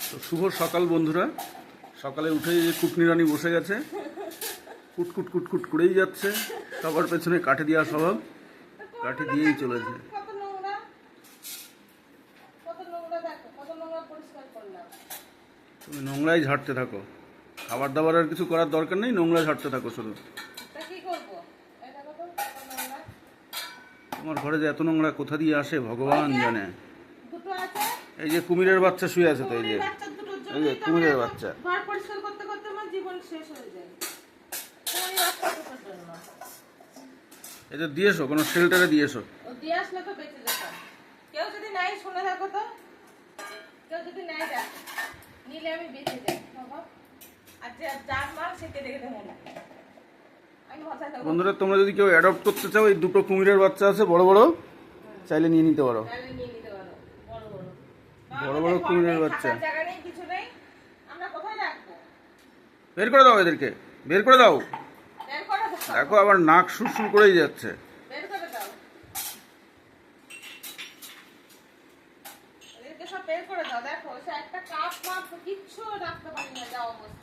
তো শুভ সকাল বন্ধুরা। সকালে উঠে যে কুটনি রানী বসে গেছে, কুটকুট কুটকুট করেই যাচ্ছে। সবার পেছনে কাঠে দেওয়া স্বভাব, কাঠে দিয়েই চলেছে। তুমি নোংরাই ঝাড়তে থাকো, খাবার দাবার আর কিছু করার দরকার নেই, নোংরা ঝাড়তে থাকো শুধু। তোমার ঘরে যে এত নোংরা কোথা দিয়ে আসে ভগবান জানে। এই যে কুমিরের বাচ্চা শুয়ে আছে, তো এই যে কুমিরের বাচ্চা। ঘর পরিষ্কার করতে করতে আমার জীবন শেষ হয়ে যায়। এই যে দিয়েছো, কোনো শেল্টারে দিয়েছো? ও দিয়ে আসলে তো বেঁচে যেতাম। কেউ যদি নাই শুনে থাকো তো, কেউ যদি নাই দেখ নিলে আমি বেঁচে যাই বাবা। আর যে যার মাল সে কেটে কেটে মনে আমি মজা দেবো। বন্ধুরা, তোমরা যদি কেউ অ্যাডপ্ট করতে চাও, এই দুটো কুমিরের বাচ্চা আছে বড় বড়, চাইলে নিয়ে নিতে পারো। তাহলে নিয়ে নিতে পারো বড় বড় বড় বড় কুমিরের বাচ্চা। জায়গা নেই, কিছু নেই, আমরা কোথায় রাখবো? বের করে দাও এদেরকে, বের করে দাও। বের করে দাও, দেখো আবার নাক সুরসুর করেই যাচ্ছে। বের করে দাও, এদেরকে সব বের করে দাও। দেখো সে একটা কাপ মাপ কিচ্ছু রাখতে পারি না, যা অবস্থা।